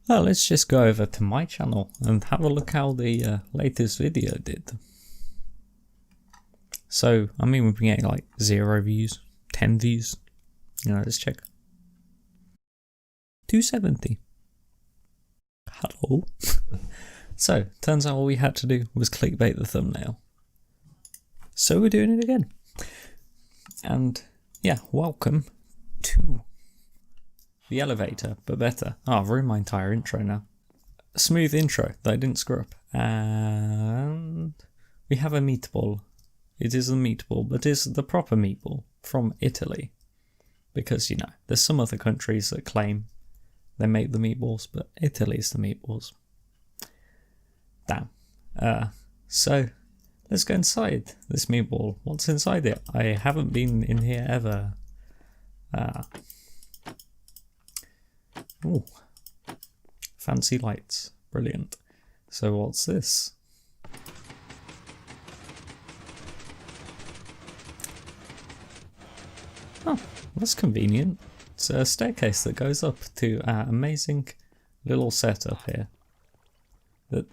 Well, let's just go over to my channel and have a look how the latest video did. So, I mean, we've been getting like 0 views, 10 views. You know, let's check. 270. Hello. So, turns out all we had to do was clickbait the thumbnail. So we're doing it again. And yeah, welcome to the elevator, but better. Oh, I've ruined my entire intro now. A smooth intro that I didn't screw up. And we have a meatball. It is a meatball, but it's the proper meatball from Italy. Because, you know, there's some other countries that claim they make the meatballs, but Italy's the meatballs. Damn. So let's go inside this meatball. What's inside it? I haven't been in here ever. Ooh. Fancy lights. Brilliant. So what's this? Oh, that's convenient. It's a staircase that goes up to our amazing little setup here. That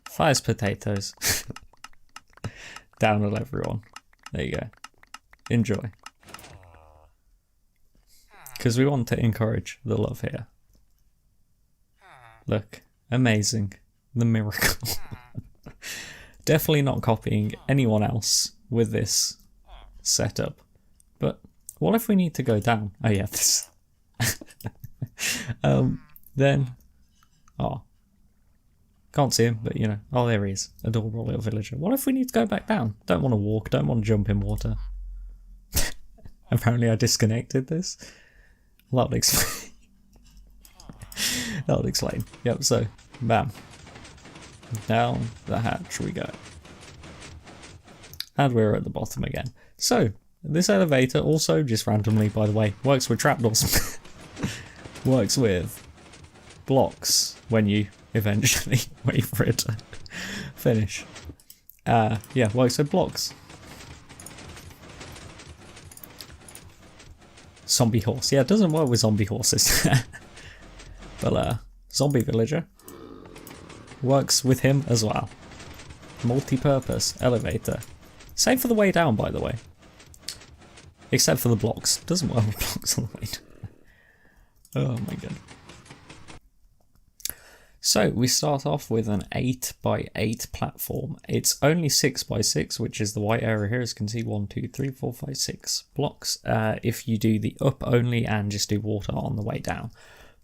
fires potatoes down at everyone. There you go. Enjoy. Because we want to encourage the love here. Look, amazing. The miracle. Definitely not copying anyone else with this setup. But what if we need to go down? Oh yeah, this. Then, oh, can't see him, but you know, oh there he is, adorable little villager. What if we need to go back down? Don't want to walk, don't want to jump in water. Apparently I disconnected this. That'll explain. That'll explain. Yep, so, bam. Down the hatch we go. And we're at the bottom again. So, this elevator also, just randomly by the way, works with trapdoors. Works with blocks when you eventually wait for it to finish. Yeah, works with blocks. Zombie horse. Yeah, it doesn't work with zombie horses. But zombie villager works with him as well. Multi-purpose elevator. Same for the way down, by the way. Except for the blocks. Doesn't work with blocks on the way down. Oh my god. So we start off with an 8x8 platform. It's only 6x6, which is the white area here. As you can see, 1, 2, 3, 4, 5, 6 blocks. If you do the up only and just do water on the way down.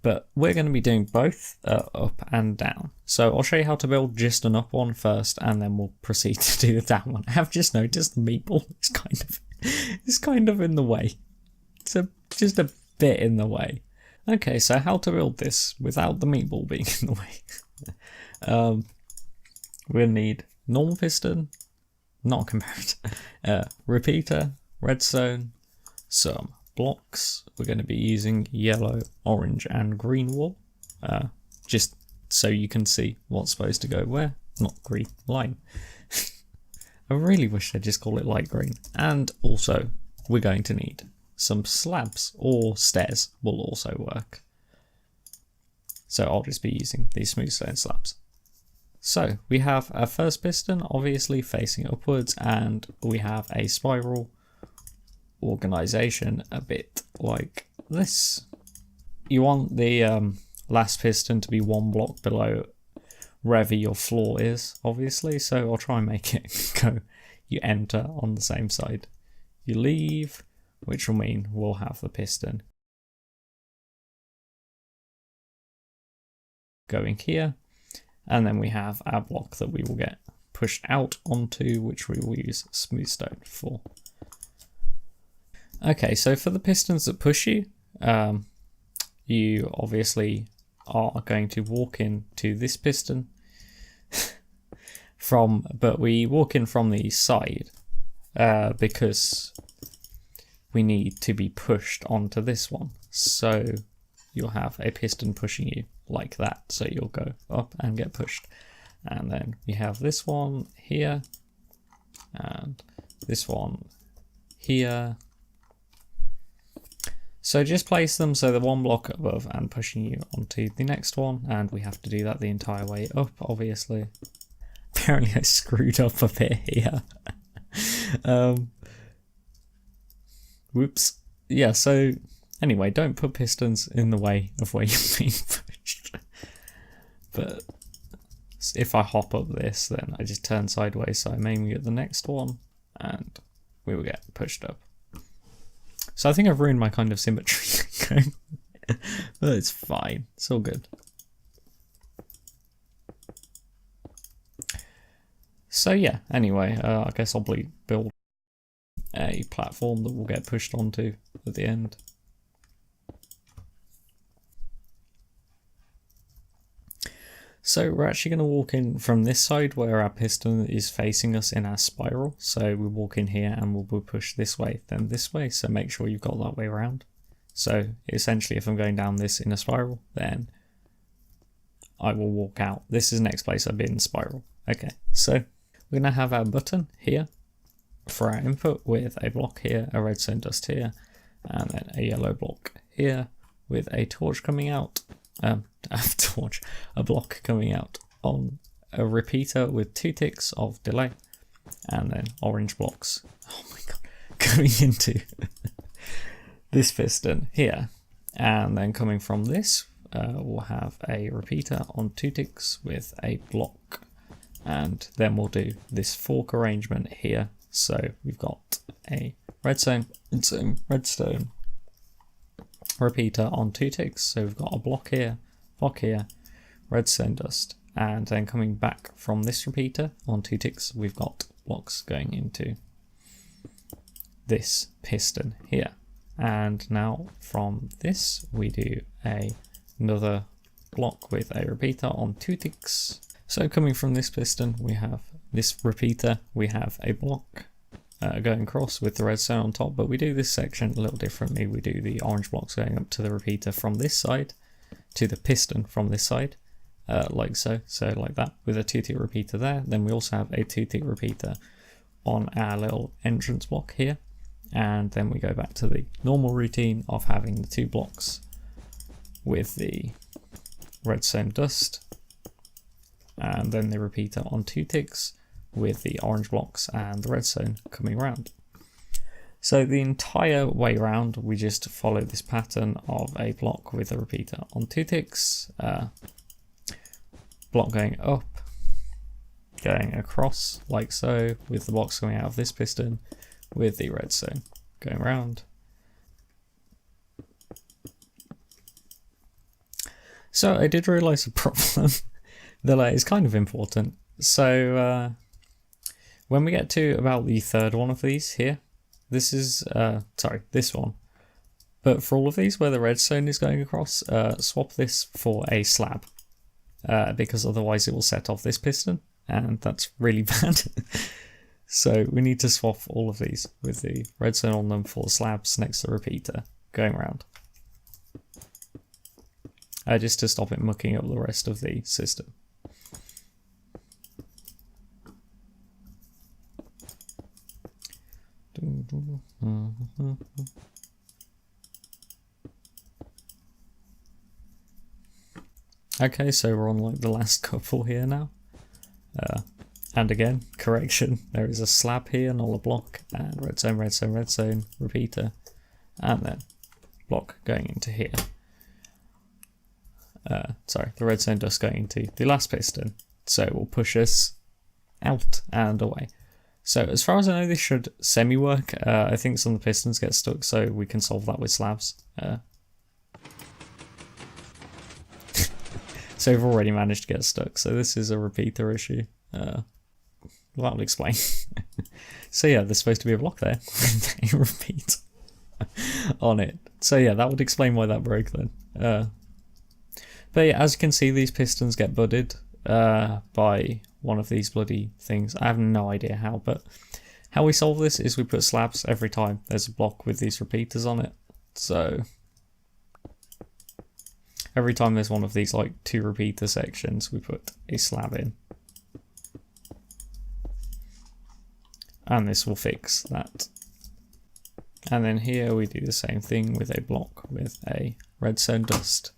But we're going to be doing both up and down. So I'll show you how to build just an up one first, and then we'll proceed to do the down one. I have just noticed the meatball is kind of in the way. It's just a bit in the way. Okay, so how to build this without the meatball being in the way. We'll need normal piston, not comparator, repeater, redstone, some blocks. We're going to be using yellow, orange and green wool, just so you can see what's supposed to go where, not green, lime. I really wish they'd just call it light green. And also, we're going to need some slabs, or stairs will also work. So I'll just be using these smooth stone slabs. So we have our first piston obviously facing upwards, and we have a spiral organization a bit like this. You want the last piston to be 1 block below wherever your floor is, obviously, so I'll try and make it go, you enter on the same side, you leave, which will mean we'll have the piston going here, and then we have our block that we will get pushed out onto, which we will use smooth stone for. Okay, so for the pistons that push you, you obviously are going to walk into this piston but we walk in from the side because we need to be pushed onto this one. So you'll have a piston pushing you like that. So you'll go up and get pushed. And then we have this one here and this one here. So just place them so they're one block above and pushing you onto the next one, and we have to do that the entire way up, obviously. Apparently I screwed up a bit here. Whoops. Yeah, so anyway, don't put pistons in the way of where you're being pushed. But if I hop up this, then I just turn sideways, so I'm aiming at the next one, and we will get pushed up. So I think I've ruined my kind of symmetry, but it's fine. It's all good. So yeah, anyway, I guess I'll build a platform that will get pushed onto at the end. So we're actually going to walk in from this side where our piston is facing us in our spiral. So we walk in here and we'll push this way, then this way. So make sure you've got that way around. So essentially if I'm going down this in a spiral, then I will walk out. This is the next place I've been in spiral. Okay, so we're going to have our button here for our input with a block here, a redstone dust here, and then a yellow block here with a torch coming out. A block coming out on a repeater with 2 ticks of delay, and then orange blocks, oh my god, going into this piston here, and then coming from this we'll have a repeater on 2 ticks with a block, and then we'll do this fork arrangement here. So we've got a redstone repeater on 2 ticks, so we've got a block here, redstone dust, and then coming back from this repeater on 2 ticks we've got blocks going into this piston here. And now from this we do another block with a repeater on 2 ticks. So coming from this piston we have this repeater, we have a block going across with the redstone on top, but we do this section a little differently. We do the orange blocks going up to the repeater from this side to the piston from this side, like so, like that, with a 2-tick repeater there. Then we also have a 2-tick repeater on our little entrance block here, and then we go back to the normal routine of having the 2 blocks with the redstone dust, and then the repeater on 2 ticks with the orange blocks and the redstone coming around. So the entire way around we just follow this pattern of a block with a repeater on 2 ticks, block going up, going across like so, with the blocks coming out of this piston with the redstone going around. So I did realise a problem that is kind of important. So when we get to about the 3rd one of these here, this is, this one. But for all of these where the redstone is going across, swap this for a slab, because otherwise it will set off this piston, and that's really bad. So we need to swap all of these with the redstone on them for slabs next to the repeater going around. Just to stop it mucking up the rest of the system. Okay, so we're on like the last couple here now. And again, correction, there is a slab here, not a block, and redstone, redstone, redstone, repeater, and then block going into here. The redstone dust going into the last piston, so it will push us out and away. So as far as I know, this should semi-work. I think some of the pistons get stuck, so we can solve that with slabs. So we've already managed to get stuck, so this is a repeater issue. That'll explain. So yeah, there's supposed to be a block there with a repeater on it. So yeah, that would explain why that broke then. But yeah, as you can see, these pistons get budded by one of these bloody things. I have no idea how, but how we solve this is we put slabs every time there's a block with these repeaters on it. So every time there's one of these like 2 repeater sections, we put a slab in. And this will fix that. And then here we do the same thing with a block with a redstone dust.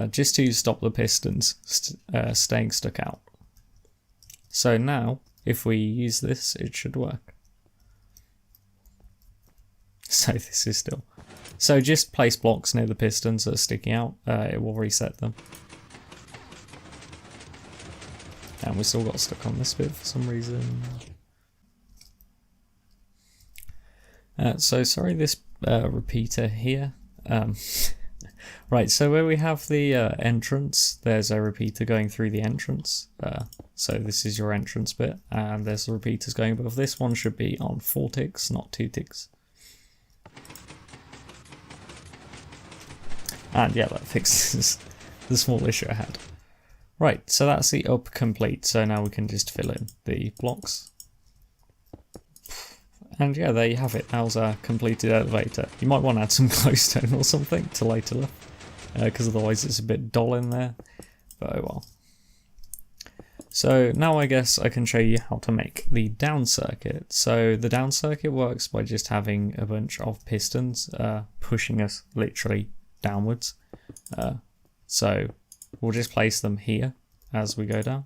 Just to stop the pistons staying stuck out. So now, if we use this, it should work. So this is still... So just place blocks near the pistons that are sticking out, it will reset them. And we still got stuck on this bit for some reason. So sorry, this repeater here. Right, so where we have the entrance, there's a repeater going through the entrance. So this is your entrance bit, and there's the repeaters going above. This one should be on 4 ticks, not 2 ticks. And yeah, that fixes the small issue I had. Right, so that's the up complete. So now we can just fill in the blocks. And yeah, there you have it. How's our completed elevator? You might want to add some glowstone or something to light it up, because otherwise it's a bit dull in there. But oh well. So now I guess I can show you how to make the down circuit. So the down circuit works by just having a bunch of pistons pushing us literally downwards. So we'll just place them here as we go down.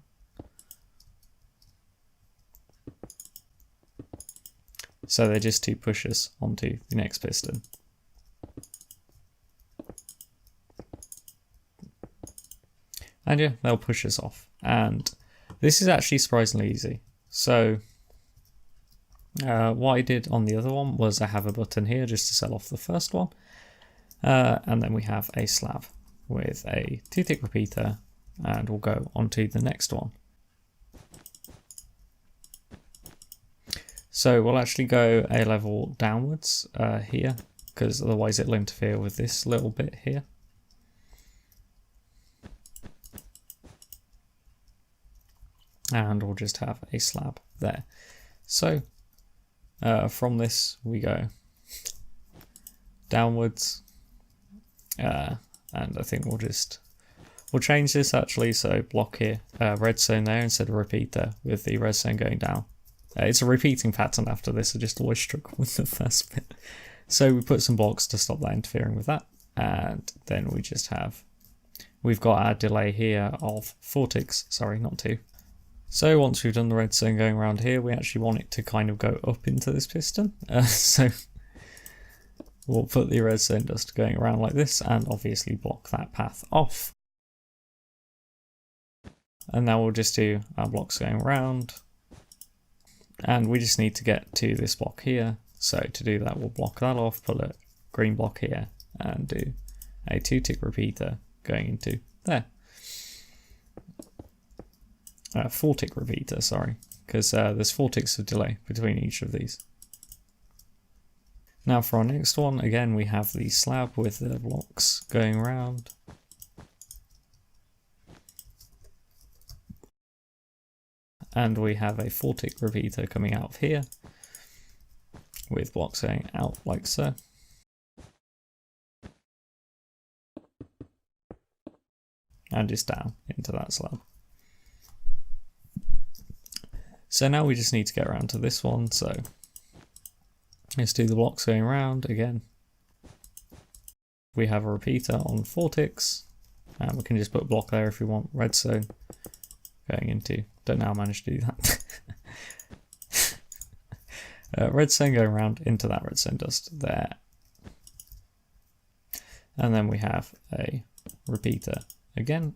So they're just to push us onto the next piston. And yeah, they'll push us off. And this is actually surprisingly easy. So what I did on the other one was I have a button here just to sell off the first one. And then we have a slab with a 2-tick repeater, and we'll go onto the next one. So we'll actually go a level downwards here, because otherwise it'll interfere with this little bit here. And we'll just have a slab there. So from this we go downwards, and I think we'll change this actually, so block here, redstone there instead of repeater, with the redstone going down. It's a repeating pattern after this, I just always struggle with the first bit. So we put some blocks to stop that interfering with that, and then we just have, we've got our delay here of 4 ticks, sorry, not 2. So once we've done the redstone going around here, we actually want it to kind of go up into this piston. So we'll put the redstone dust going around like this, and obviously block that path off. And now we'll just do our blocks going around. And we just need to get to this block here. So to do that, we'll block that off, put a green block here, and do a 2-tick repeater going into there. 4-tick repeater, sorry, because there's 4 ticks of delay between each of these. Now for our next one, again, we have the slab with the blocks going around. And we have a 4-tick repeater coming out of here with blocks going out like so. And just down into that slab. So now we just need to get around to this one, so let's do the blocks going around again. We have a repeater on 4 ticks, and we can just put a block there if we want redstone going into, don't know how I managed to do that. Redstone going around into that redstone dust there. And then we have a repeater again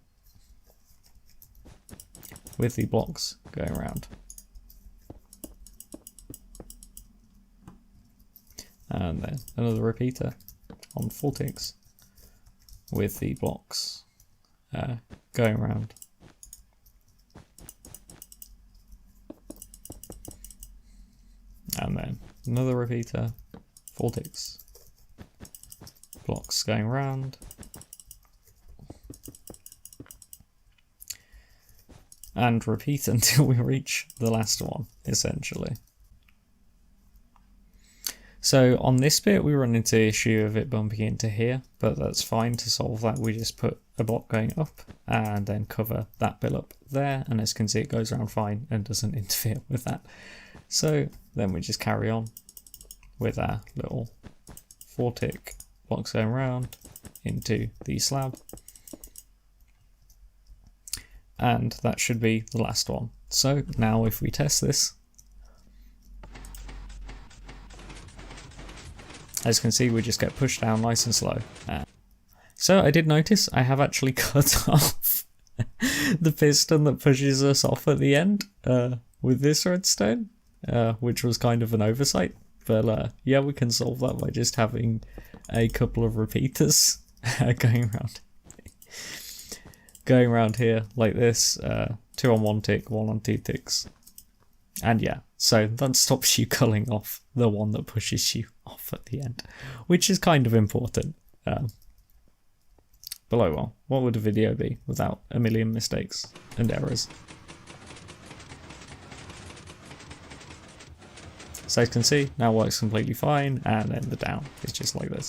with the blocks going around. And then another repeater on 4 ticks with the blocks going around. And then another repeater, 4 ticks, blocks going around. And repeat until we reach the last one, essentially. So on this bit we run into the issue of it bumping into here, but that's fine. To solve that we just put a block going up and then cover that bit up there, and as you can see it goes around fine and doesn't interfere with that. So then we just carry on with our little 4-tick blocks going around into the slab. And that should be the last one. So now if we test this, as you can see, we just get pushed down nice and slow. So I did notice I have actually cut off the piston that pushes us off at the end with this redstone, which was kind of an oversight. But yeah, we can solve that by just having a couple of repeaters going around here like this, 2 on 1 tick, 1 on 2 ticks. And yeah, so that stops you culling off the one that pushes you off at the end, which is kind of important. But oh well, what would a video be without a million mistakes and errors? So as you can see, now works completely fine, and then the down is just like this.